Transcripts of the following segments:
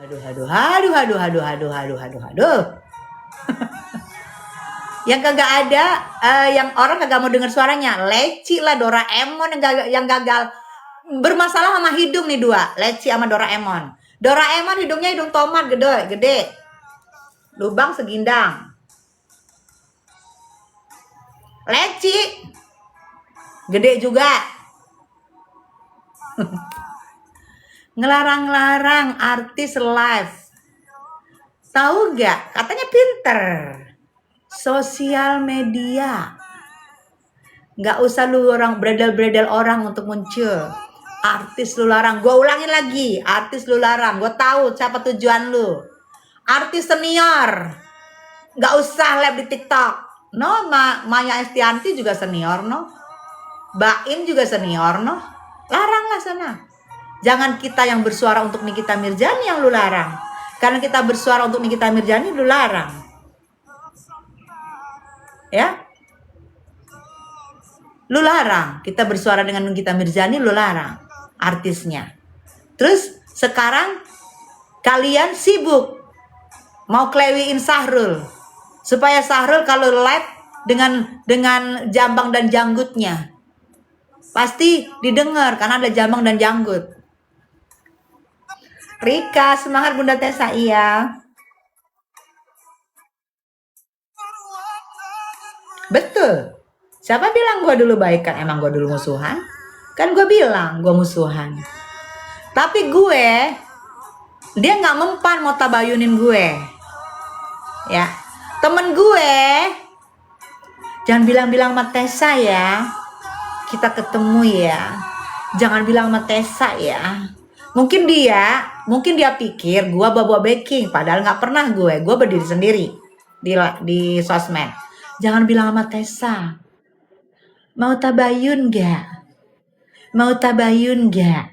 Aduh, aduh, aduh, aduh, aduh, aduh, aduh, aduh, aduh. Yang kagak ada, yang orang kagak mau dengar suaranya. Leci lah, Doraemon yang gagal bermasalah sama hidung nih dua. Leci sama Doraemon. Doraemon hidungnya hidung tomat gede. Lubang segindang. Leci gede juga. Ngelarang-larang artis live. Tahu gak? Katanya pinter. Sosial media. Gak usah lu orang bredel-bredel orang untuk muncul. Artis lu larang. Gue ulangin lagi. Artis lu larang. Gue tahu siapa tujuan lu. Artis senior. Gak usah live di TikTok. No, Maya Estianty juga senior, no. Baim juga senior, no. Laranglah sana. Jangan kita yang bersuara untuk Nikita Mirzani yang lu larang. Karena kita bersuara untuk Nikita Mirzani, lu larang. Ya. Lu larang. Kita bersuara dengan Nikita Mirzani, lu larang. Artisnya. Terus sekarang kalian sibuk mau klewiin Sahrul. Supaya Sahrul kalau live dengan jambang dan janggutnya. Pasti didengar karena ada jambang dan janggut. Rika, semangat Bunda Tessa, iya. Betul. Siapa bilang gue dulu baikan? Emang gue dulu musuhan? Kan gue bilang gue musuhan. Tapi dia gak mempan mau tabayunin gue. Ya, temen gue, jangan bilang-bilang sama Tessa ya. Kita ketemu ya. Jangan bilang sama Tessa ya. Mungkin dia pikir gue bawa backing, padahal nggak pernah gue berdiri sendiri di sosmed. Jangan bilang sama Tessa. Mau tabayun gak? Mau tabayun gak?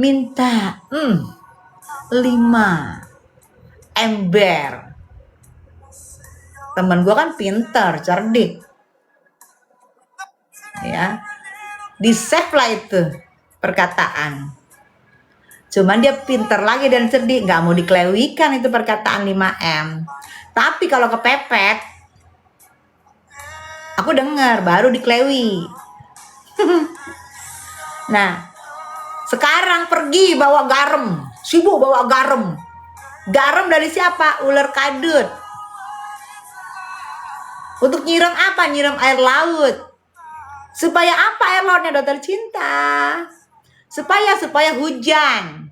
Minta 5 ember. Temen gue kan pinter, cerdik. Ya, di save lah itu perkataan. Cuman dia pinter lagi dan cerdik, nggak mau diklewikan itu perkataan 5M. Tapi kalau kepepet, aku dengar baru diklewi. Nah, sekarang pergi bawa garam, sibuk bawa garam. Garam dari siapa? Ular kadut. Untuk nyiram apa? Nyiram air laut. Supaya apa air lautnya, dokter cinta? Supaya hujan.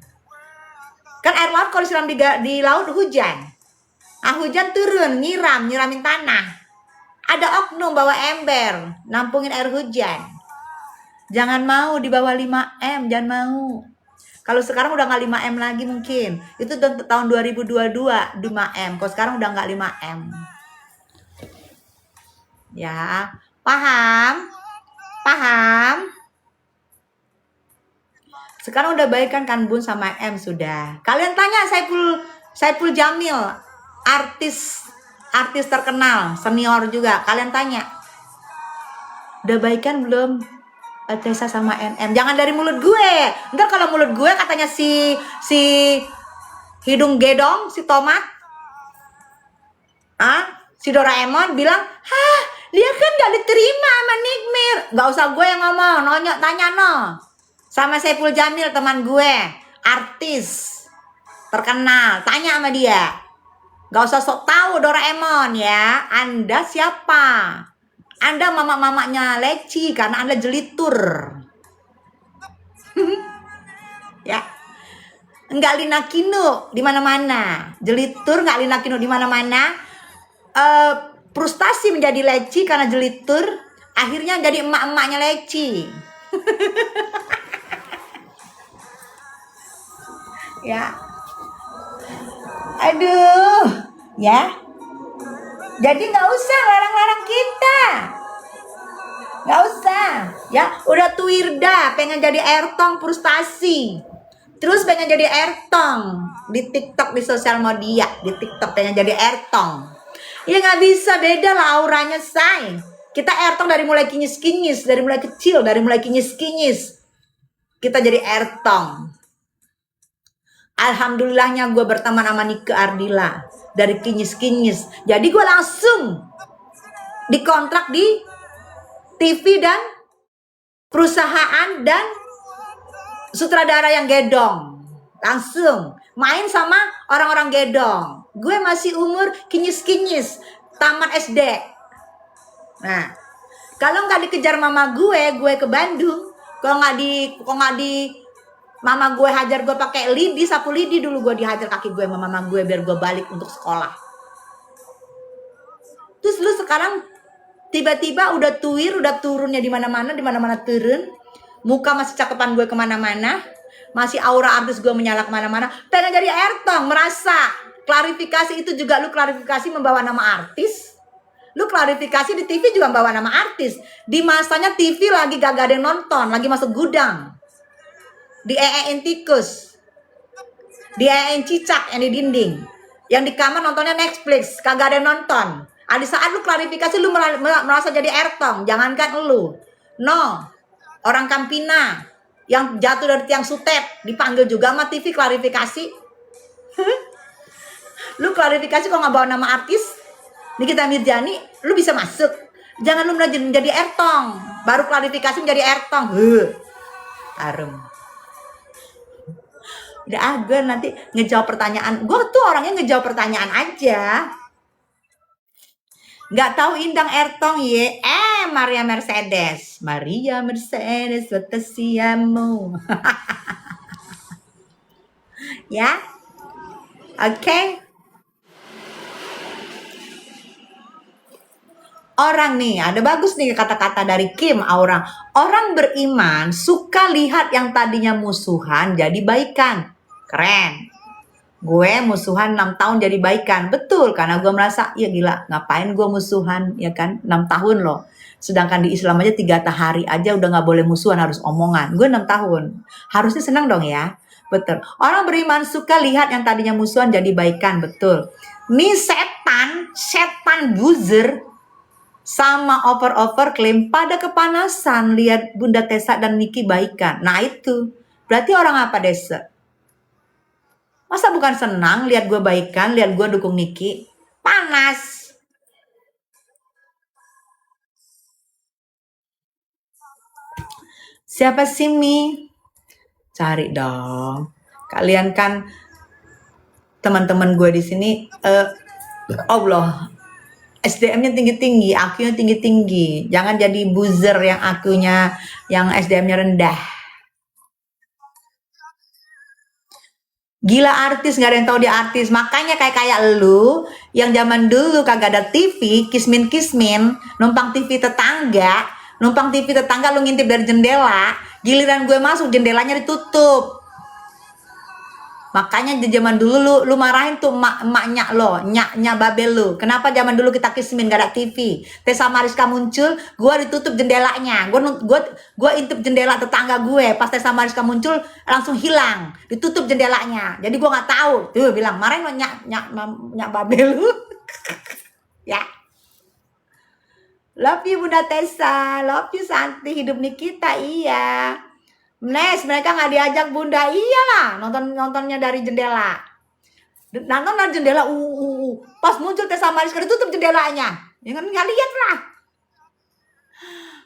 Kan air laut kalau siram di laut hujan. Hujan turun, nyiramin tanah. Ada oknum bawa ember, nampungin air hujan. Jangan mau di bawah 5M, jangan mau. Kalau sekarang udah nggak 5M lagi mungkin. Itu tahun 2022 5M. Kalau sekarang udah nggak 5M. Ya, paham? Sekarang udah baikan kan Bun sama M sudah. Kalian tanya Saiful Jamil, artis terkenal, senior juga. Kalian tanya, udah baikan belum Tessa sama NM? Jangan dari mulut gue. Ntar kalau mulut gue katanya si hidung gedong, si tomat, si Doraemon bilang, dia kan gak diterima sama Nikmir. Gak usah gue yang ngomong, tanya sama Saiful Jamil, teman gue, artis terkenal, tanya sama dia. Gak usah sok tahu Doraemon ya. Anda siapa? Anda mama-mamanya Leci karena Anda jelitur. Ya. Enggak Lina Kinu di mana-mana. Jelitur enggak Lina Kinu di mana-mana. Frustasi menjadi Leci karena jelitur, akhirnya jadi emak-emaknya Leci. Ya. Aduh, ya. Jadi nggak usah larang-larang kita. Nggak usah. Ya, udah Tuirda pengen jadi Ertong frustasi. Terus pengen jadi Ertong di TikTok, di sosial media, di TikTok pengen jadi Ertong. Ya nggak bisa, beda lah auranya, say. Kita Ertong dari mulai kinyis-kinyis, dari mulai kecil, dari mulai kinyis-kinyis. Kita jadi Ertong. Alhamdulillahnya gue berteman sama Nike Ardila dari kinyis-kinyis. Jadi gue langsung dikontrak di TV dan perusahaan dan sutradara yang gedong. Langsung main sama orang-orang gedong. Gue masih umur kinyis-kinyis, tamat SD. Nah, kalau nggak dikejar mama gue ke Bandung. Kalau nggak di mama gue hajar gue pakai lidi, sapu lidi dulu gue dihajar kaki gue sama mama gue biar gue balik untuk sekolah. Terus lu sekarang tiba-tiba udah turunnya di mana-mana turun. Muka masih cakepan gue kemana-mana, masih aura artis gue menyala kemana-mana. Pengen jadi Airtong, merasa klarifikasi itu juga lu klarifikasi membawa nama artis. Lu klarifikasi di TV juga membawa nama artis. Di masanya TV lagi gak ada yang nonton, lagi masuk gudang. Dieein tikus, dieein cicak yang di dinding, yang di kamar nontonnya Netflix, kagak ada yang nonton. Di saat lu klarifikasi lu merasa jadi Airtong, jangankan lu, orang Kampina yang jatuh dari tiang sutep dipanggil juga sama TV klarifikasi. Lu klarifikasi kok nggak bawa nama artis Nikita Mirjani, lu bisa masuk. Jangan lu menjadi Airtong, baru klarifikasi menjadi Airtong. Harum. Udah gue nanti ngejawab pertanyaan. Gue tuh orangnya ngejawab pertanyaan aja. Nggak tahu Indang Airtong ye. Maria Mercedes. Maria Mercedes, what siamo. Ya. Oke. Orang nih, ada bagus nih kata-kata dari Kim Aura. Orang beriman suka lihat yang tadinya musuhan jadi baikan. Keren. Gue musuhan 6 tahun jadi baikan. Betul, karena gue merasa, ya gila, ngapain gue musuhan, ya kan? 6 tahun loh. Sedangkan di Islam aja 3 hari aja udah gak boleh musuhan, harus omongan. Gue 6 tahun. Harusnya senang dong ya. Betul. Orang beriman suka lihat yang tadinya musuhan jadi baikan. Betul. Nih setan buzzer sama over klaim pada kepanasan lihat Bunda Tessa dan Niki baikan. Nah itu. Berarti orang apa Desa? Masa bukan senang lihat gue baikan, lihat gue dukung Niki? Panas. Siapa sih Mi? Cari dong. Kalian kan teman-teman gue di sini, Allah, SDM-nya tinggi-tinggi, IQ-nya tinggi-tinggi. Jangan jadi buzzer yang IQ-nya, yang SDM-nya rendah. Gila artis, gak ada yang tahu dia artis. Makanya kayak lu yang zaman dulu kagak ada TV, kismin numpang TV tetangga lu ngintip dari jendela. Giliran gue masuk, jendelanya ditutup. Makanya di zaman dulu lu marahin tuh emaknya lo, nyak babel lu. Kenapa zaman dulu kita kismin gak ada TV? Tessa Mariska muncul, gue ditutup jendelanya. Gue intip jendela tetangga gue. Pas Tessa Mariska muncul langsung hilang, ditutup jendelanya. Jadi gue nggak tahu. Tuh bilang marahin lo nyak babel lu. Ya. Love you Bunda Tessa, love you Santi, hidup Nikita iya. Nes, mereka nggak diajak Bunda, iyalah nontonnya dari jendela. Nonton dari jendela, pas muncul Tessa Mariska ditutup jendelanya, ya kan nggak lihat lah.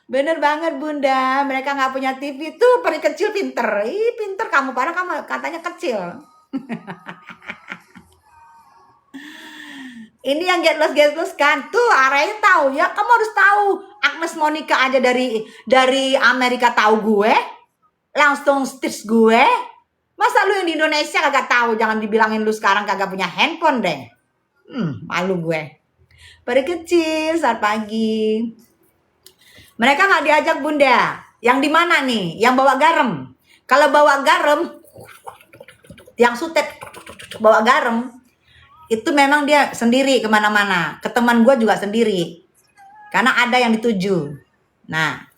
Bener banget Bunda, mereka nggak punya TV tuh, peri kecil pinter, pinter kamu, padahal kamu katanya kecil. Ini yang get lost kan, tuh arahnya tahu ya, kamu harus tahu. Agnes Monica aja dari Amerika tahu gue. Langsung stitch gue. Masa lu yang di Indonesia kagak tahu? Jangan dibilangin lu sekarang kagak punya handphone deh. Malu gue. Pada kecil saat pagi. Mereka nggak diajak Bunda. Yang di mana nih? Yang bawa garam. Kalau bawa garam, yang sutet bawa garam, itu memang dia sendiri kemana-mana. Ke teman gue juga sendiri. Karena ada yang dituju. Nah.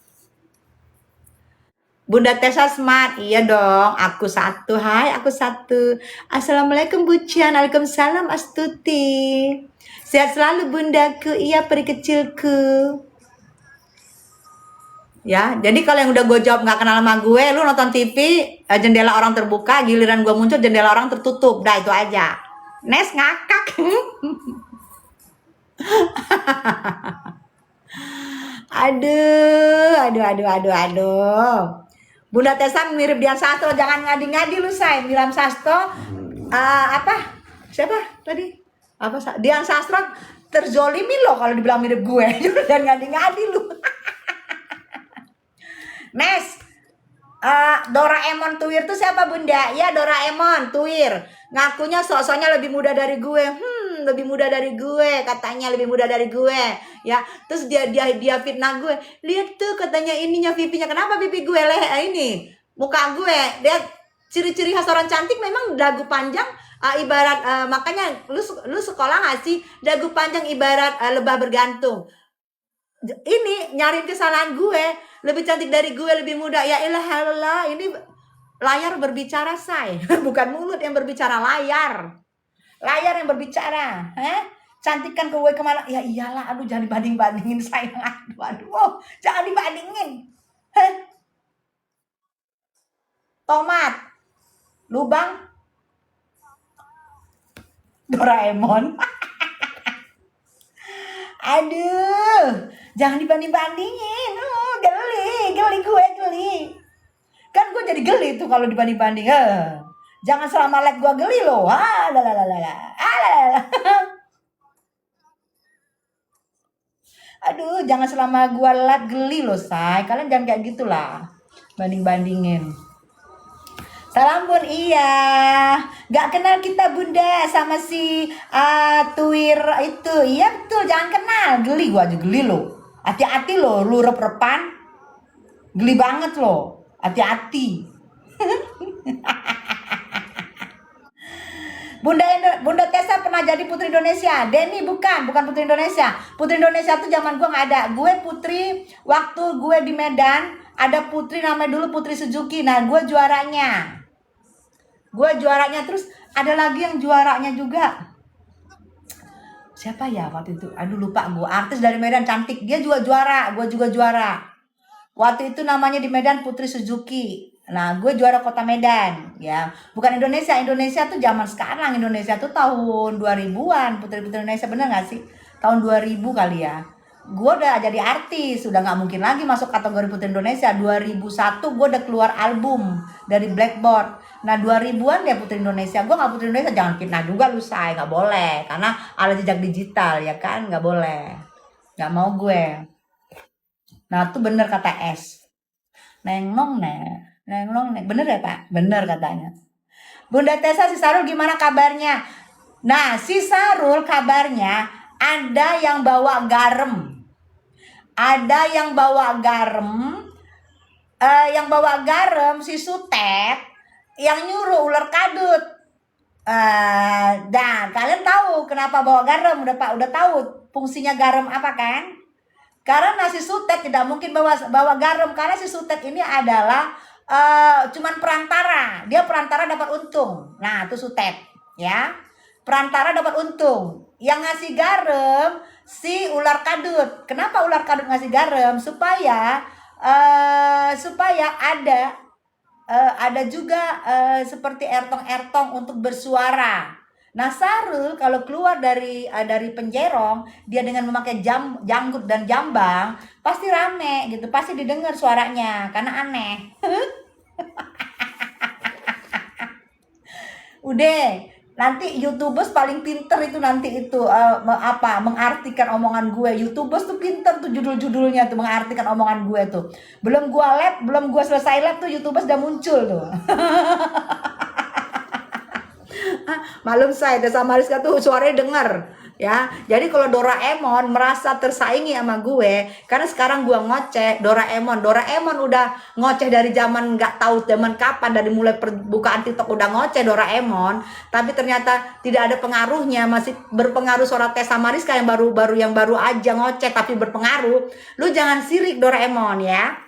Bunda Tessa smart, iya dong. Aku satu, hai aku satu. Assalamualaikum Bucian, waalaikumsalam Astuti. Sehat selalu bundaku, iya peri kecilku. Ya, jadi kalau yang udah gue jawab nggak kenal sama gue, lu nonton TV, jendela orang terbuka, giliran gue muncul jendela orang tertutup. Dah itu aja. Nes ngakak. Aduh. Bunda Tessa mirip Dian Sastro, jangan ngadi-ngadi lu say. Dian Sastro, apa? Siapa tadi? Dian Sastro terzolimi loh kalau dibilang mirip gue. Jangan ngadi-ngadi lu. Nes, Doraemon Tuwir tuh siapa Bunda? Ya Doraemon Tuwir. Ngakunya sosoknya lebih muda dari gue. Lebih muda dari gue, katanya lebih muda dari gue. Ya, terus dia fitnah gue. Lihat tuh katanya ininya pipinya. Kenapa pipi gue ini? Muka gue. Dia ciri-ciri khas orang cantik memang dagu panjang. Ibarat makanya lu sekolah nggak sih? Dagu panjang ibarat lebah bergantung. Ini nyariin kesalahan gue, lebih cantik dari gue, lebih muda. Ya ilah, ini layar berbicara say. Bukan mulut yang berbicara, layar yang berbicara. Cantikkan gue kemana? Ya iyalah, aduh jangan dibanding-bandingin sayang. Aduh, jangan dibandingin. Tomat, lubang, Doraemon. Aduh, jangan dibanding-bandingin. Geli gue. Kan gue jadi geli tuh kalau dibanding-banding. Jangan selama live gue geli loh. Aduh, jangan selama gue live geli loh, say. Kalian jangan kayak gitulah. Banding-bandingin. Salam Bun, iya. Gak kenal kita Bunda sama si Tuwir itu. Iya betul, jangan kenal. Geli, gue aja geli loh. Hati-hati loh, lu rep-repan. Geli banget loh. Hati-hati. Bunda Tessa pernah jadi Putri Indonesia. Denny bukan Putri Indonesia. Putri Indonesia tuh zaman gue nggak ada. Gue putri waktu gue di Medan ada putri namanya dulu Putri Suzuki. Nah gue juaranya. Terus ada lagi yang juaranya juga. Siapa ya waktu itu? Aduh lupa gue. Artis dari Medan cantik. Dia juga juara. Gue juga juara. Waktu itu namanya di Medan Putri Suzuki. Nah, gue juara Kota Medan, ya. Bukan Indonesia. Indonesia tuh zaman sekarang. Indonesia tuh tahun 2000-an. Putri-putri Indonesia bener gak sih? Tahun 2000 kali ya. Gue udah jadi artis. Udah gak mungkin lagi masuk kategori Putri Indonesia. 2001 gue udah keluar album dari Blackboard. Nah, 2000-an ya Putri Indonesia. Gue gak Putri Indonesia. Jangan fitnah juga lu, say. Gak boleh. Karena ada jejak digital, ya kan? Gak boleh. Gak mau gue. Nah, tuh bener kata S. Nenglong nih. Bener ya Pak? Bener katanya. Bunda Tessa, si Sarul gimana kabarnya? Nah, si Sarul kabarnya ada yang bawa garam. Yang bawa garam si Sutet yang nyuruh ular kadut. Dan kalian tahu kenapa bawa garam? Udah tahu fungsinya garam apa kan? Karena si Sutet tidak mungkin bawa garam, karena si Sutet ini adalah cuman perantara. Dia perantara dapat untung. Nah, itu Sutet, ya. Perantara dapat untung. Yang ngasih garam si ular kadut. Kenapa ular kadut ngasih garam? Supaya ada juga seperti ertong-ertong untuk bersuara. Nah, Sarul kalau keluar dari penjerong, dia dengan memakai janggut dan jambang, pasti rame gitu, pasti didengar suaranya karena aneh. Udah, nanti YouTubers paling pinter itu nanti itu mengartikan omongan gue. YouTubers tuh pinter tuh judul-judulnya tuh mengartikan omongan gue tuh. Belum gue selesai live tuh YouTubers udah muncul tuh. Malum saya Tessa Mariska tuh suaranya denger ya. Jadi kalau Doraemon merasa tersaingi sama gue karena sekarang gue ngoceh Doraemon udah ngoceh dari zaman nggak tahu zaman kapan, dari mulai bukaan TikTok udah ngoceh Doraemon, tapi ternyata tidak ada pengaruhnya, masih berpengaruh suara Tessa Mariska yang baru aja ngoceh tapi berpengaruh. Lu jangan sirik Doraemon ya.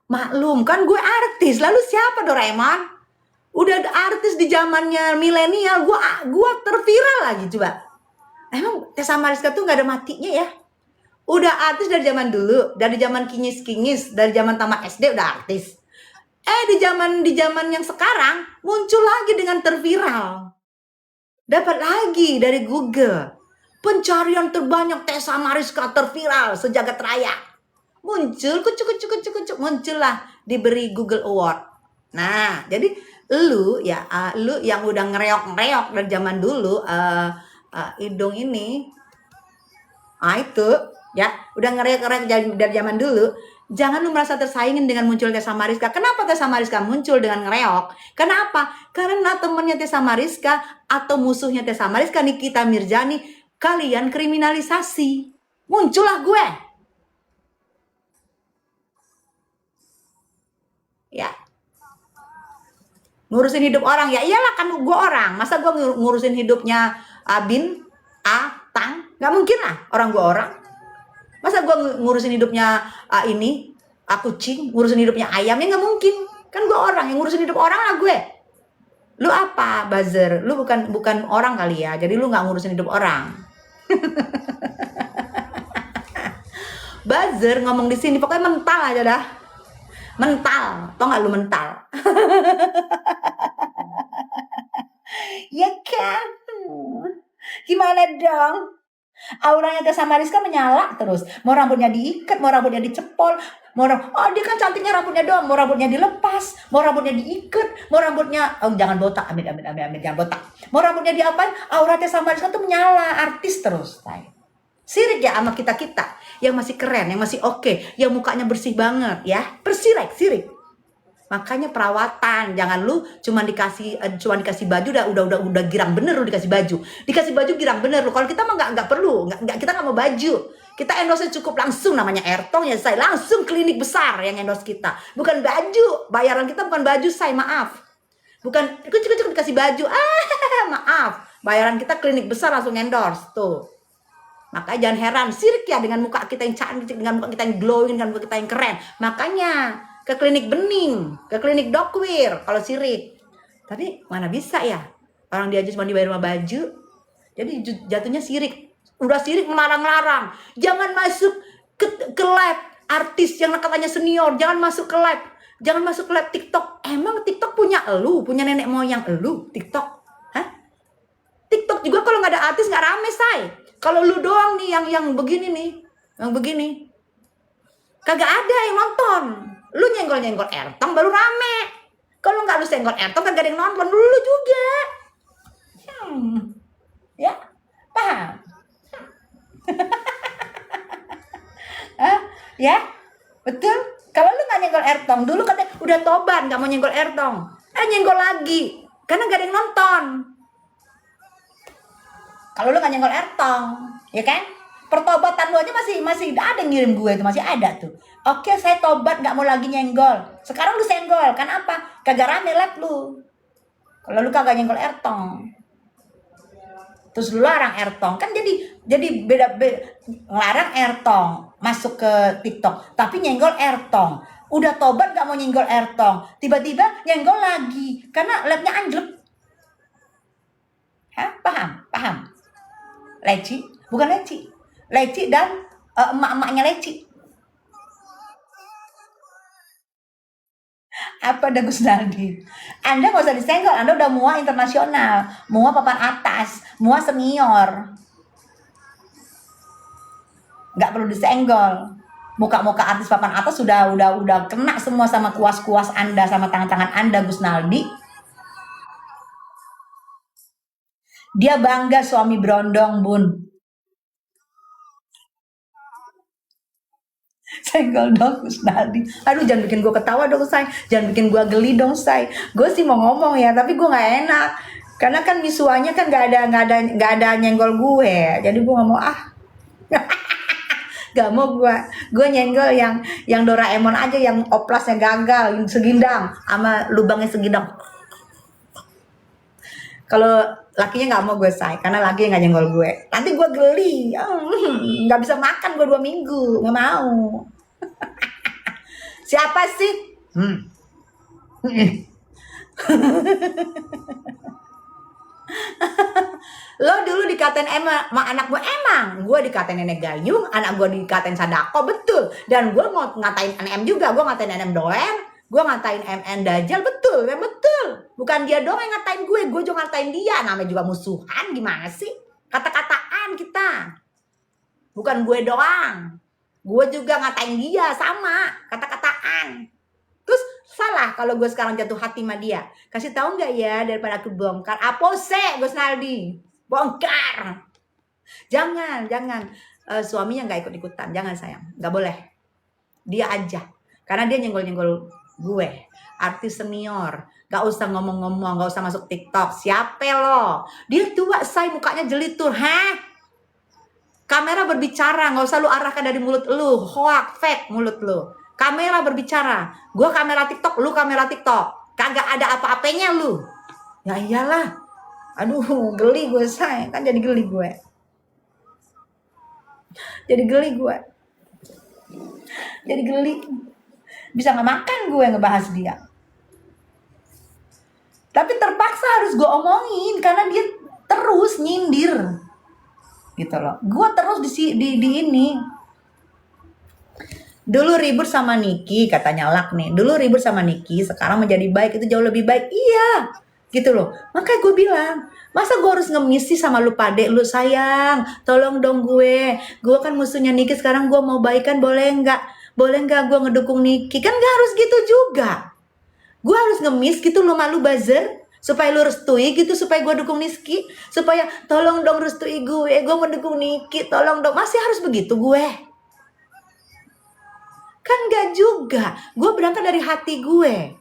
Maklum kan gue artis, lalu siapa Doraemon? Udah artis di zamannya milenial, gue terviral lagi coba. Emang Tessa Mariska tuh nggak ada matinya ya? Udah artis dari zaman dulu, dari zaman kinyis-kinyis, dari zaman tamat SD udah artis. Di zaman yang sekarang muncul lagi dengan terviral. Dapat lagi dari Google. Pencarian terbanyak Tessa Mariska terviral sejagat raya. Muncul, kucuk, muncullah diberi Google Award. Nah, jadi lu yang udah ngereok-ngereok dari zaman dulu, hidung ini, itu ya udah ngereok-ngereok dari zaman dulu. Jangan lu merasa tersaingin dengan munculnya Tessa Mariska. Kenapa Tessa Mariska muncul dengan ngereok? Kenapa? Karena temennya Tessa Mariska atau musuhnya Tessa Mariska, Nikita Mirzani, kalian kriminalisasi. Muncullah gue. Ya. Ngurusin hidup orang. Ya iyalah, kan gue orang. Masa gue ngurusin hidupnya Abin, Tang? Gak mungkin lah orang gue orang. Masa gue ngurusin hidupnya ini, kucing, ngurusin hidupnya ayamnya nggak mungkin. Kan gue orang, yang ngurusin hidup orang lah gue. Lu apa, buzzer? Lu bukan orang kali ya, jadi lu nggak ngurusin hidup orang. Buzzer ngomong di sini, pokoknya mental aja dah. Mental, tau nggak lu mental? Ya kan? Gimana dong? Auranya Tessa Mariska menyala terus. Mau rambutnya diikat, mau rambutnya dicepol, dia kan cantiknya rambutnya doang, mau rambutnya dilepas, mau rambutnya diikat, mau rambutnya jangan botak, amit, jangan botak. Mau rambutnya diapain? Aura Tessa Mariska tuh menyala, artis terus. Sirik ya sama kita yang masih keren, yang masih oke, yang mukanya bersih banget ya. Sirik. Makanya perawatan, jangan lu cuma dikasih baju udah girang bener lu dikasih baju girang bener lu. Kalau kita mah nggak perlu, kita nggak mau baju. Kita endorse cukup langsung, namanya Airtong ya, saya langsung klinik besar yang endorse kita, bukan baju. Bayaran kita bukan baju, saya maaf, bukan cukup dikasih baju, maaf. Bayaran kita klinik besar langsung endorse tuh. Makanya jangan heran sirik ya dengan muka kita yang cantik, dengan muka kita yang glowing, dengan muka kita yang keren. Makanya ke klinik bening, ke klinik dokwir kalau sirik. Tapi mana bisa ya, orang dia aja cuma dibayar sama baju, jadi jatuhnya sirik. Udah sirik melarang-larang, jangan masuk ke lab artis yang katanya senior, jangan masuk ke lab TikTok. Emang TikTok punya elu, punya nenek moyang elu TikTok? Hah? TikTok juga kalau nggak ada artis nggak rame, say. Kalau lu doang nih yang begini nih, yang begini, kagak ada yang nonton. Lu nyenggol Airtong baru rame. Kalau nggak lu senggol Airtong kagak ada yang nonton. Lu juga. Ya, paham? Ya, betul. Kalau lu nggak nyenggol Airtong, dulu katanya udah tobat nggak mau nyenggol Airtong. Nyenggol lagi, karena nggak ada yang nonton. Kalau lu nggak nyenggol Airtong, ya kan? Pertobatan lu aja masih ada yang ngirim gue itu, masih ada tuh. Oke, saya tobat nggak mau lagi nyenggol. Sekarang lu senggol, kan apa? Kagak rame lab lu. Kalau lu kagak nyenggol Airtong, terus lu larang Airtong, kan jadi beda ngelarang Airtong masuk ke TikTok, tapi nyenggol Airtong. Udah tobat nggak mau nyenggol Airtong, tiba-tiba nyenggol lagi karena labnya anjlok. Hah? Paham? Leci, bukan leci. Leci dan emak-emaknya leci. Apa ada Gusnaldi? Anda nggak usah disenggol, Anda udah mua internasional, mua papan atas, mua senior. Nggak perlu disenggol. Muka-muka artis papan atas udah kena semua sama kuas-kuas Anda, sama tangan-tangan Anda, Gusnaldi. Dia bangga suami berondong, Bun. Senggol dong Gusnaldi. Aduh, jangan bikin gue ketawa dong, say. Jangan bikin gue geli dong, say. Gue sih mau ngomong ya, tapi gue nggak enak. Karena kan misuanya kan nggak ada nyenggol gue. Jadi gue nggak mau gak mau gue nyenggol yang Doraemon aja, yang oplasnya gagal, yang segindang sama lubangnya segindang. Kalau lakinya nggak mau gue, say, karena laki nggak nyenggol gue. Nanti gue geli, nggak bisa makan gue 2 minggu, nggak mau. Siapa sih? Lo dulu dikatain sama anak gue, emang gue dikatain nenek gayung, anak gue dikatain sadako, betul. Dan gue mau ngatain NM juga, gue ngatain NM doer, gue ngatain MN dajal, betul, ya betul. Bukan dia doang yang ngatain gue juga ngatain dia. Namanya juga musuhan, gimana sih? Kata-kataan kita, bukan gue doang. Gue juga ngatain dia, sama, kata-kataan. Terus salah kalau gue sekarang jatuh hati sama dia. Kasih tahu nggak ya, daripada aku bongkar. Apose Gus Naldi, bongkar. Jangan. Suaminya nggak ikut-ikutan, jangan sayang, nggak boleh. Dia aja, karena dia nyenggol-nyenggol gue, artis senior. Gak usah ngomong-ngomong, gak usah masuk TikTok. Siapa lo? Dia tua, say, mukanya jelitur, Kamera berbicara, nggak usah lu arahkan dari mulut lu, hoak, fake mulut lu. Kamera berbicara, gua kamera TikTok, lu kamera TikTok, kagak ada apa-apanya lu. Ya iyalah, aduh geli gue say, kan jadi geli gue. Jadi geli, bisa nggak makan gue ngebahas dia. Tapi terpaksa harus gue omongin karena dia terus nyindir. Gitu loh. Gue terus di ini. Dulu ribut sama Niki, katanya Lak nih. Dulu ribut sama Niki, sekarang menjadi baik, itu jauh lebih baik. Iya. Gitu loh. Makanya gue bilang, masa gue harus ngemisi sama lu pade, lu sayang, tolong dong gue. Gue kan musuhnya Niki, sekarang gue mau baikan, boleh nggak? Boleh nggak gue ngedukung Niki? Kan gak harus gitu juga. Gue harus ngemis gitu lu malu buzzer, supaya lu restui gitu, supaya gue dukung Niki, supaya tolong dong restui gue mendukung Niki, tolong dong. Masih harus begitu gue? Kan gak juga. Gue berangkat dari hati gue.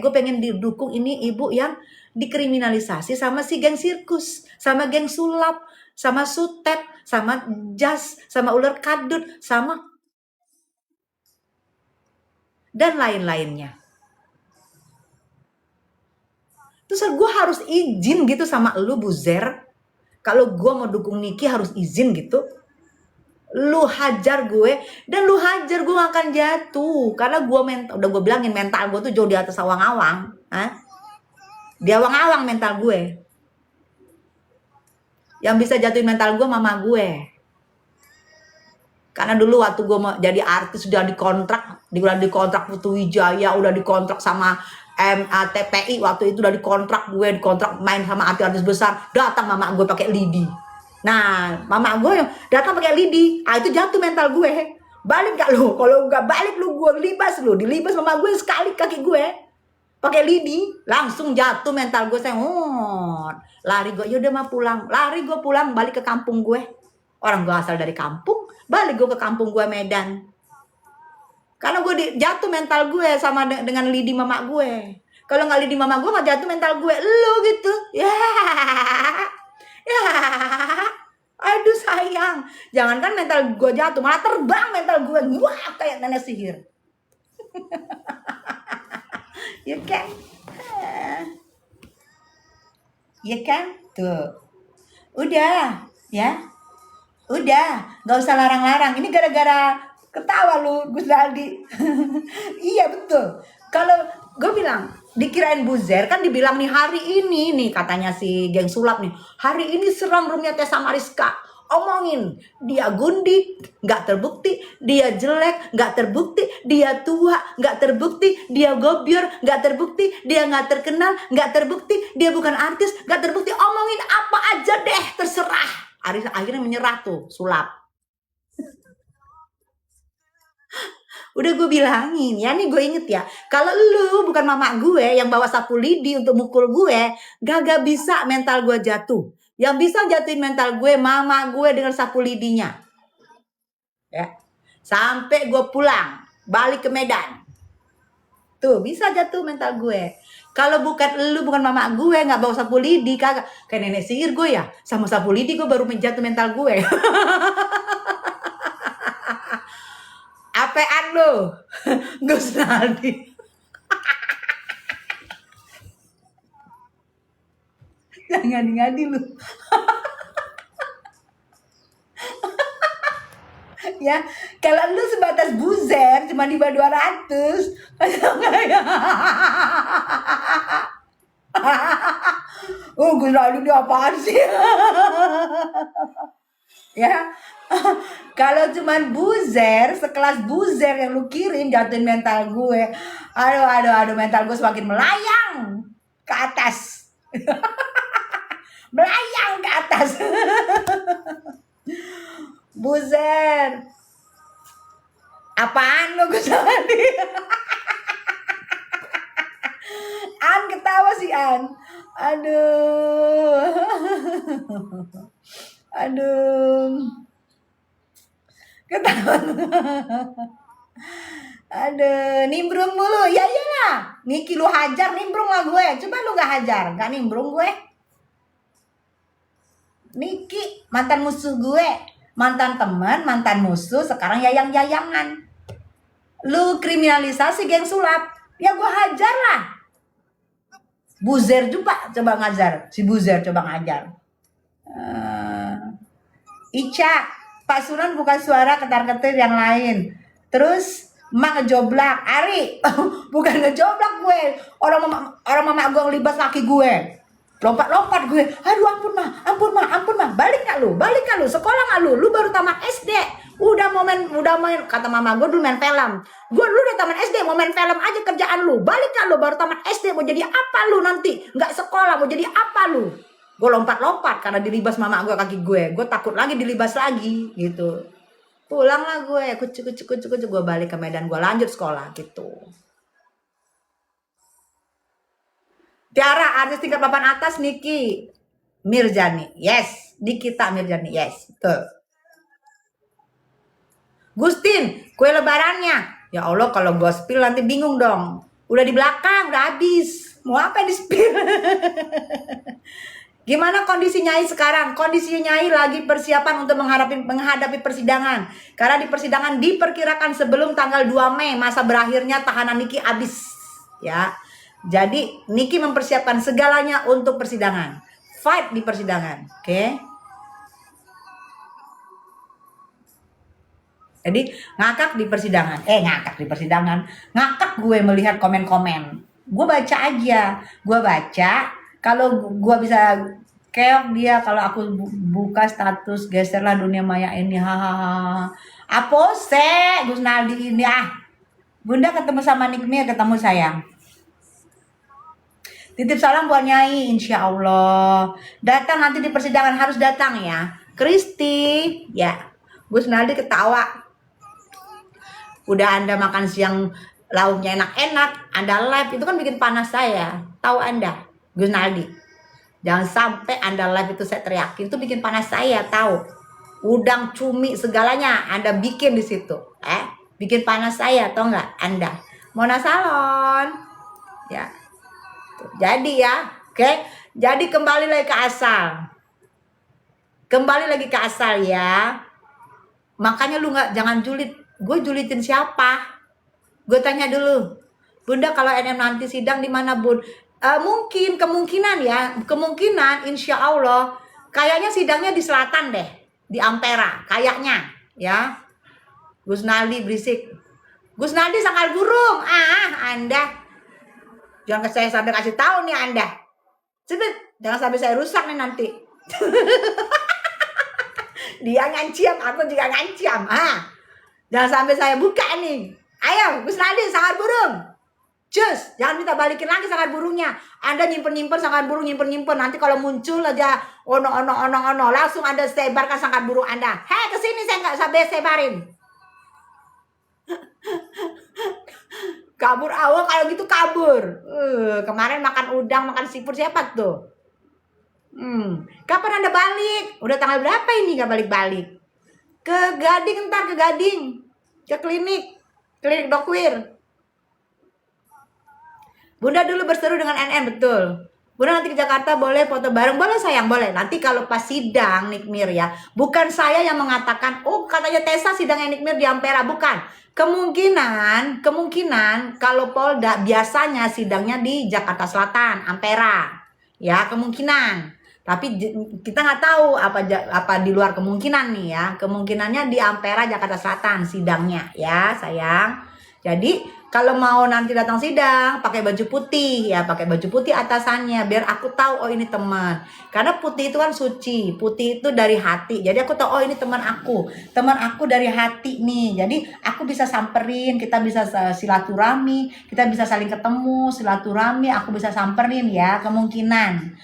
Gue pengen didukung ini ibu yang dikriminalisasi sama si geng sirkus, sama geng sulap, sama sutet, sama jas, sama ular kadut, sama dan lain-lainnya. Terus gue harus izin gitu sama lu Buzer. Kalau gue mau dukung Niki harus izin gitu. Lu hajar gue, dan lu hajar gue gak akan jatuh. Karena gue udah gue bilangin mental gue tuh jauh di atas awang-awang. Di awang-awang mental gue. Yang bisa jatuhin mental gue mama gue. Karena dulu waktu gue mau jadi artis udah dikontrak Putu Wijaya, udah dikontrak sama TPI, waktu itu udah dikontrak main sama artis-artis besar. Datang mama gue pakai lidi. Nah, mama gue datang pakai lidi. Itu jatuh mental gue. Balik gak lu? Kalau nggak balik lu, gue libas lu. Dilibas mama gue sekali kaki gue. Pakai lidi, langsung jatuh mental gue. Saya lari gue, yaudah mah pulang. Lari gue pulang, balik ke kampung gue. Orang gue asal dari kampung, balik gue ke kampung gue Medan. Karena gue jatuh mental gue sama dengan lidi mama gue. Kalau nggak lidi mama gue nggak jatuh mental gue, lu gitu. Ya, aduh sayang. Jangankan mental gue jatuh, malah terbang mental gue. Wah, kayak nenek sihir. Ya kan? Ya kan? Tuh. Udah, ya. Udah, nggak usah larang-larang. Ini gara-gara ketawa lu, Gus Daldi. Iya betul. Kalau gue bilang, dikirain Buzer, kan dibilang nih hari ini nih katanya si geng sulap nih. Hari ini serang roomnya Tessa Mariska. Omongin, dia gundi, nggak terbukti. Dia jelek, nggak terbukti. Dia tua, nggak terbukti. Dia gobior, nggak terbukti. Dia nggak terkenal, nggak terbukti. Dia bukan artis, nggak terbukti. Omongin apa aja deh, terserah. Akhirnya menyerah tuh sulap. Udah gue bilangin ya, nih gue inget ya, kalau lu bukan mama gue yang bawa sapu lidi untuk mukul gue, gak bisa mental gue jatuh. Yang bisa jatuhin mental gue mama gue dengan sapu lidinya. Ya, sampai gue pulang balik ke Medan, tuh bisa jatuh mental gue. Kalau bukan lu, bukan mama gue, nggak bawa sapu lidi, kagak. Kayak nenek sihir gue ya, sama sapu lidi gue baru menjatuh mental gue. Apean lu, Gus Naldi. Jangan ngadi lu. Ya, kalau lu sebatas Buzer cuma di bawah 200. Oh, Gus Naldi ini apaan sih? Ya. Kalau cuman buzer, sekelas buzer yang lu kirim jatuhin mental gue. Aduh, mental gue semakin melayang ke atas. Melayang ke atas. Buzer. Apaan lu Gus Naldi? An ketawa sih An. Aduh. Aduh. Ketawa. Aduh, nimbrung mulu. Ya iyalah. Niki lu hajar, nimbrung lah gue. Coba lu gak hajar, gak nimbrung gue. Niki, mantan musuh gue. Mantan teman, mantan musuh, sekarang yayang-yayangan. Lu kriminalisasi geng sulap. Ya gue hajar lah. Buzer juga coba ngajar. Si Buzer coba ngajar. Ica, Pak Sunan bukan suara ketar-ketir yang lain. Terus emak ngejoblak. Ari, bukan ngejoblak gue. Orang mama gue ngelibas laki gue. Lompat-lompat gue. Aduh ampun mah. Balik gak lu? Sekolah gak lu? Lu baru tamat SD. Udah main, kata mama gue dulu main film. Gue dulu udah tamat SD, mau main film aja kerjaan lu. Balik gak lu? Baru tamat SD, mau jadi apa lu nanti? Gak sekolah, mau jadi apa lu? Gue lompat-lompat karena dilibas mama gue kaki gue. Gue takut lagi dilibas lagi gitu. Pulanglah gue, kucuk. Gue balik ke Medan, gue lanjut sekolah gitu. Tiara, artis tingkat papan atas Niki Mirjani. Yes, Nikita Mirjani. Yes, betul. Gustin, kue lebarannya. Ya Allah, kalau gue spill nanti bingung dong. Udah di belakang, udah habis. Mau apa yang di spill? Gimana kondisi Nyai sekarang? Kondisi Nyai lagi persiapan untuk menghadapi persidangan. Karena di persidangan diperkirakan sebelum tanggal 2 Mei masa berakhirnya tahanan Niki habis. Ya. Jadi Niki mempersiapkan segalanya untuk persidangan. Fight di persidangan. Oke. Jadi ngakak di persidangan. Ngakak gue melihat komen-komen. Gue baca aja. Kalau gue bisa keok dia kalau aku buka status geserlah dunia maya ini. Hahaha. Apa sih Gus Naldi ini Bunda ketemu sama Nikmir, ketemu sayang. Titip salam buat Nyai, insya Allah. Datang nanti di persidangan, harus datang ya. Kristi, ya. Gus Naldi ketawa. Udah Anda makan siang lauknya enak-enak, Anda live itu kan bikin panas saya. Tahu Anda, Gus Naldi. Jangan sampai Anda live itu saya teriakin, itu bikin panas saya, tahu. Udang, cumi, segalanya Anda bikin di situ. Bikin panas saya, tahu nggak Anda? Mona Salon. Ya. Jadi ya, oke. Jadi kembali lagi ke asal ya. Makanya lu jangan julid. Gue julitin siapa? Gue tanya dulu. Bunda, kalau NM nanti sidang di mana, Bun? Kemungkinan insya Allah kayaknya sidangnya di selatan deh, di Ampera kayaknya ya. Gus Naldi berisik. Gus Naldi sangkal burung. Anda jangan saya sampai kasih tahu nih Anda. Jangan sampai saya rusak nih nanti. Dia ngancam, aku juga ngancam. Jangan sampai saya buka nih. Ayo, Gus Naldi sangkal burung. Cus, jangan minta balikin lagi sangkal burungnya. Anda nyimpen sangkal burung, nyimpen. Nanti kalau muncul aja ono langsung Anda sebarkan sangkal burung Anda. Hei, kesini saya nggak sampai sebarin. Kabur awal kalau gitu kabur. Kemarin makan udang, makan sipur siapa tuh? Kapan Anda balik? Udah tanggal berapa ini nggak balik-balik? Ke Gading, ke klinik Dokwir. Bunda dulu berseru dengan NN, betul. Bunda nanti ke Jakarta boleh foto bareng, boleh sayang, boleh. Nanti kalau pas sidang Nikmir ya, bukan saya yang mengatakan, katanya Tessa sidangnya Nikmir di Ampera, bukan. Kemungkinan kalau Polda biasanya sidangnya di Jakarta Selatan, Ampera. Ya, kemungkinan. Tapi kita nggak tahu apa di luar kemungkinan nih ya. Kemungkinannya di Ampera Jakarta Selatan sidangnya ya, sayang. Jadi kalau mau nanti datang sidang pakai baju putih ya, pakai baju putih atasannya biar aku tahu oh ini teman. Karena putih itu kan suci, putih itu dari hati. Jadi aku tahu oh ini teman aku dari hati nih. Jadi aku bisa samperin, kita bisa silaturahmi, kita bisa saling ketemu, silaturahmi, aku bisa samperin ya, kemungkinan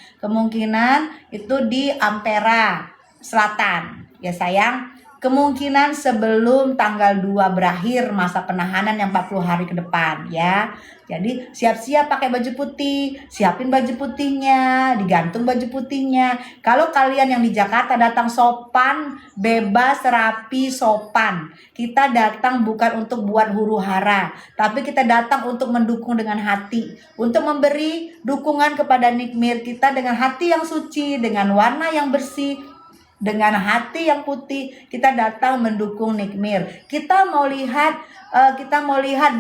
itu di Ampera Selatan ya sayang. Kemungkinan sebelum tanggal 2 berakhir masa penahanan yang 40 hari ke depan ya. Jadi siap-siap pakai baju putih, siapin baju putihnya, digantung baju putihnya. Kalau kalian yang di Jakarta datang sopan, bebas, rapi, sopan. Kita datang bukan untuk buat huru-hara, tapi kita datang untuk mendukung dengan hati, untuk memberi dukungan kepada Nikmir kita dengan hati yang suci, dengan warna yang bersih, dengan hati yang putih. Kita datang mendukung Nikmir. Kita mau lihat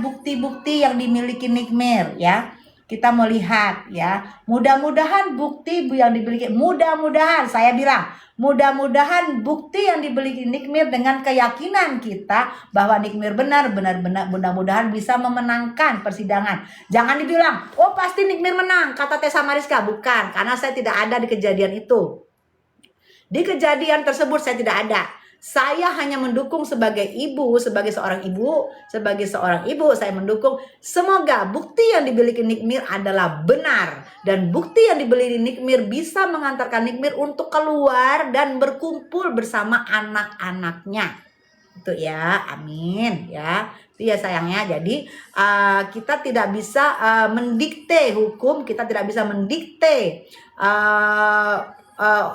bukti-bukti yang dimiliki Nikmir ya. Kita mau lihat ya. Mudah-mudahan bukti yang dimiliki, mudah-mudahan saya bilang, mudah-mudahan bukti yang dimiliki Nikmir dengan keyakinan kita bahwa Nikmir benar, mudah-mudahan bisa memenangkan persidangan. Jangan dibilang, oh pasti Nikmir menang, kata Tessa Mariska. Bukan, karena saya tidak ada di kejadian itu. Di kejadian tersebut saya tidak ada. Saya hanya mendukung sebagai seorang ibu, saya mendukung semoga bukti yang dimiliki Nikmir adalah benar. Dan bukti yang dimiliki Nikmir bisa mengantarkan Nikmir untuk keluar dan berkumpul bersama anak-anaknya. Itu ya, amin ya. Itu ya sayangnya. Jadi kita tidak bisa mendikte hukum, kita tidak bisa mendikte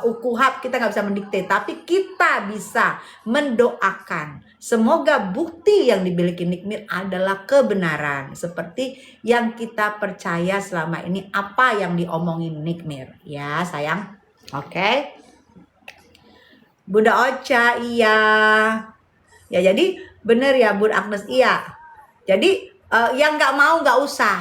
ukuhab, kita nggak bisa mendikte, tapi kita bisa mendoakan semoga bukti yang dimiliki Nikmir adalah kebenaran seperti yang kita percaya selama ini apa yang diomongin Nikmir ya sayang. Oke. Bunda Ocha iya ya, jadi bener ya Bun Agnes iya. Jadi yang nggak mau nggak usah.